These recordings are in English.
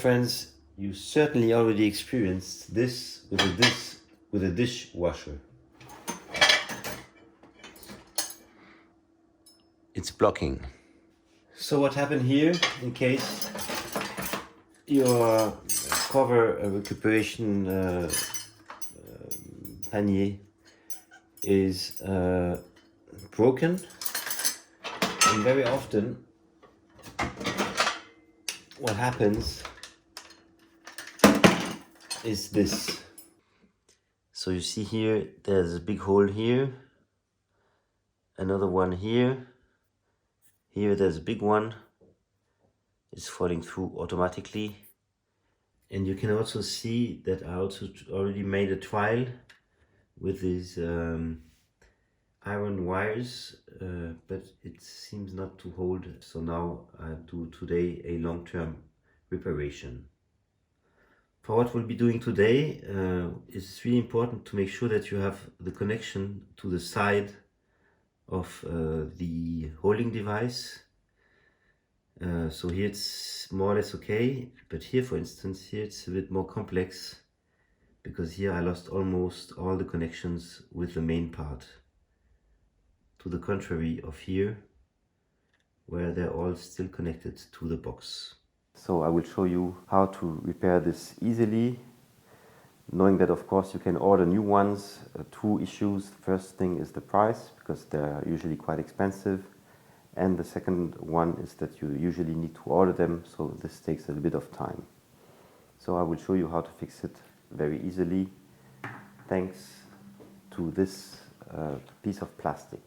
friends, you certainly already experienced this with a dishwasher. It's blocking. So what happened here, in case your cover recuperation panier is broken, and very often what happens is this. So you see here, there's a big hole here, another one here, here there's a big one, it's falling through automatically. And you can also see that I also already made a trial with these iron wires, but it seems not to hold. So now I do today a long-term reparation. For what we'll be doing today, it's really important to make sure that you have the connection to the side of the holding device. So here it's more or less okay, but here, for instance, here it's a bit more complex, because here I lost almost all the connections with the main part, to the contrary of here, where they're all still connected to the box. So I will show you how to repair this easily, knowing that of course you can order new ones. Two issues. The first thing is the price, because they're usually quite expensive. And the second one is that you usually need to order them, so this takes a bit of time. So I will show you how to fix it very easily, thanks to this piece of plastic.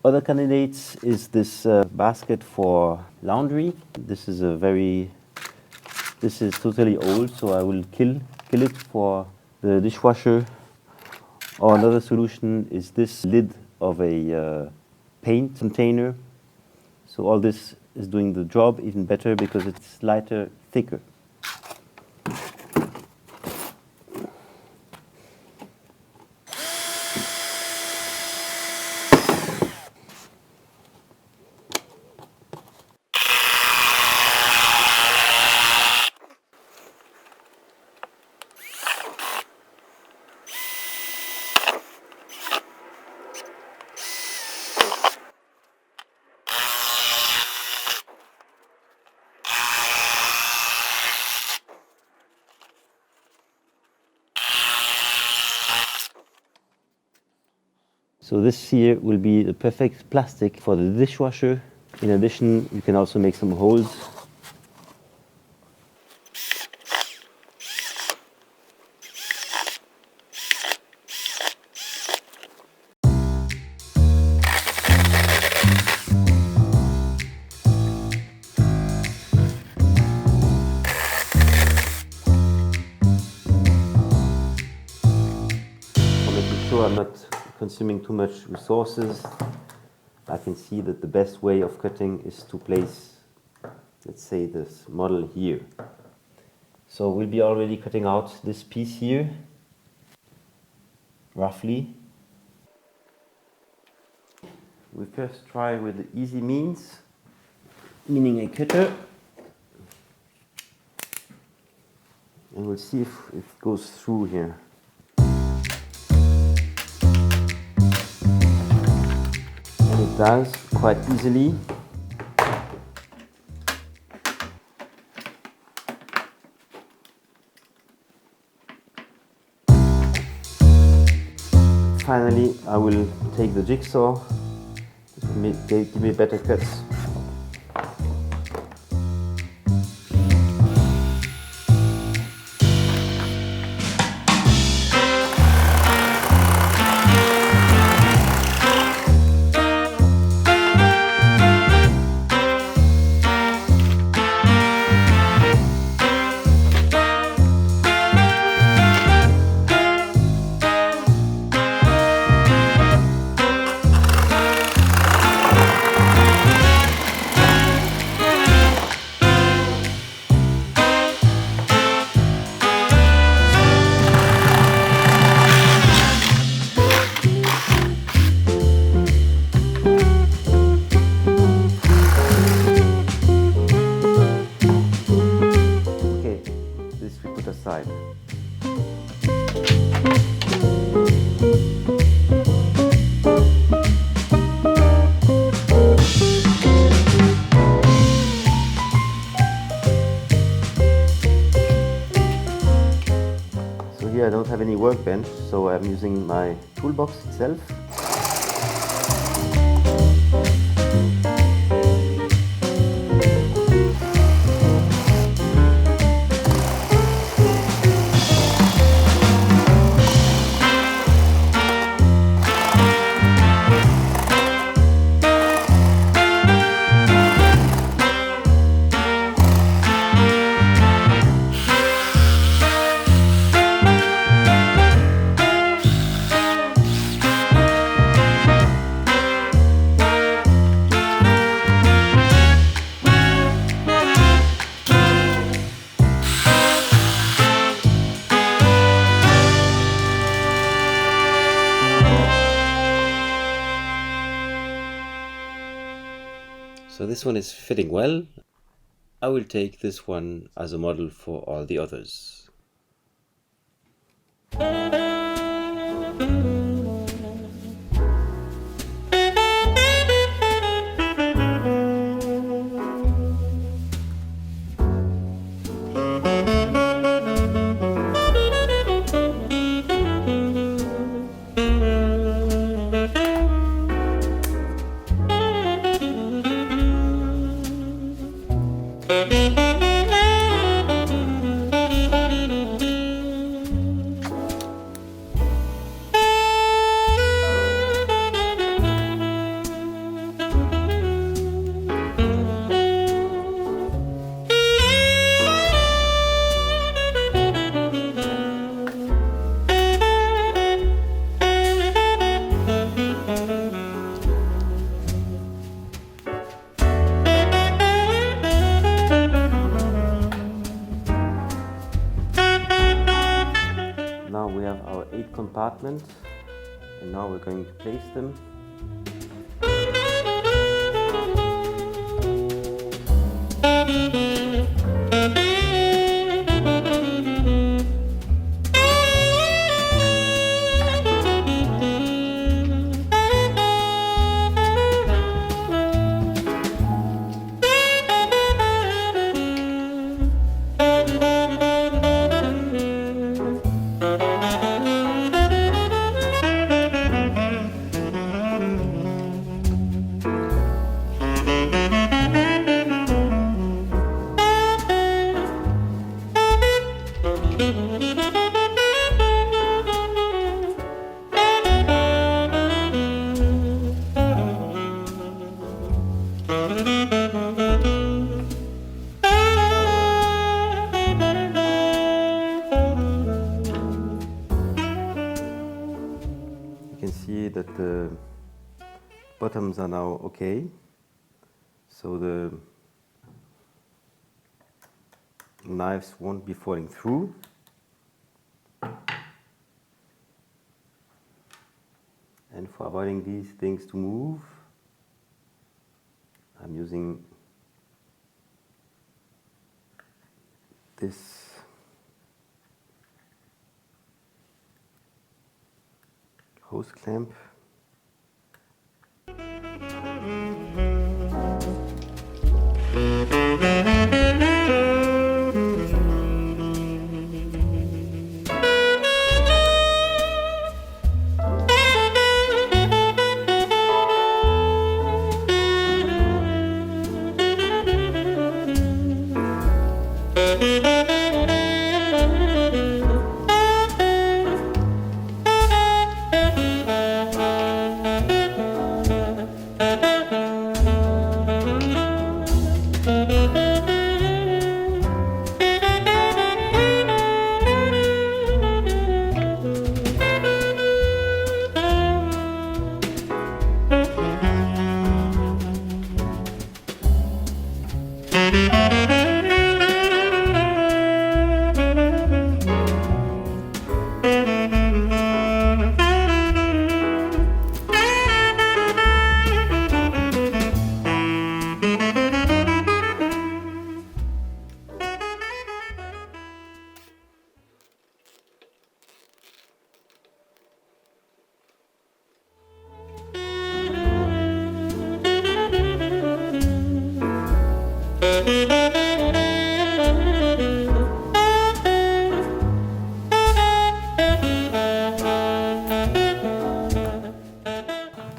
Other candidates is this basket for laundry. This is totally old, so I will kill it for the dishwasher. Or another solution is this lid of a paint container. So all this is doing the job even better because it's lighter, thicker. So this here will be the perfect plastic for the dishwasher. In addition, you can also make some holes. For making sure I'm not consuming too much resources, I can see that the best way of cutting is to place, let's say, this model here. So we'll be already cutting out this piece here, roughly. We first try with the easy means, meaning a cutter, and we'll see if it goes through here. It does quite easily. Finally, I will take the jigsaw. This will give me better cuts. here I don't have any workbench, so I'm using my toolbox itself. So this one is fitting well. I will take this one as a model for all the others. Now we have our 8 compartments, and now we're going to place them. You can see that the bottoms are now okay, so the knives won't be falling through. And for avoiding these things to move, I'm using this hose clamp.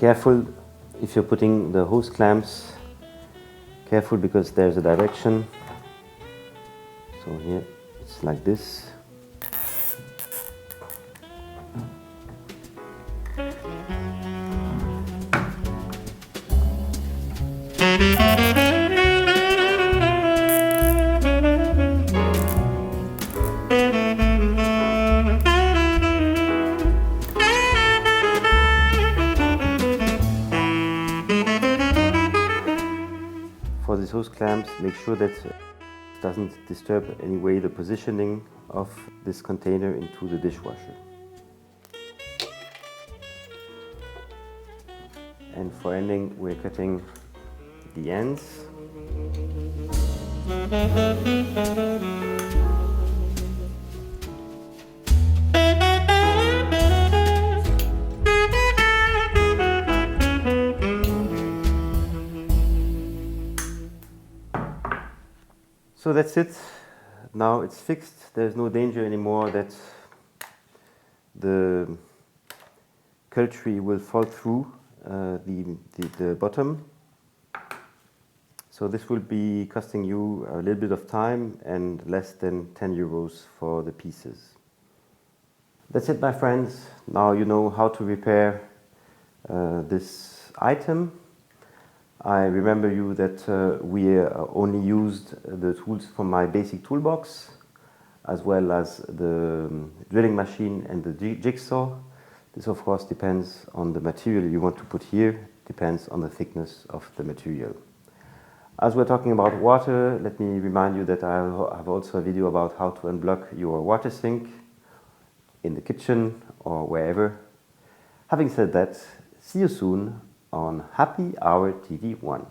Careful if you're putting the hose clamps, careful because there's a direction. So here it's like this. For these hose clamps, make sure that it doesn't disturb in any way the positioning of this container into the dishwasher. And for ending, we're cutting the ends. So that's it. Now it's fixed. There's no danger anymore that the cultry will fall through the bottom. So this will be costing you a little bit of time and less than 10 euros for the pieces. That's it, my friends. Now you know how to repair this item. I remember you that we only used the tools from my basic toolbox, as well as the drilling machine and the jigsaw. This of course depends on the material you want to put here, depends on the thickness of the material. As we're talking about water, let me remind you that I have also a video about how to unblock your water sink in the kitchen or wherever. Having said that, see you soon on Happy Hour TV 1.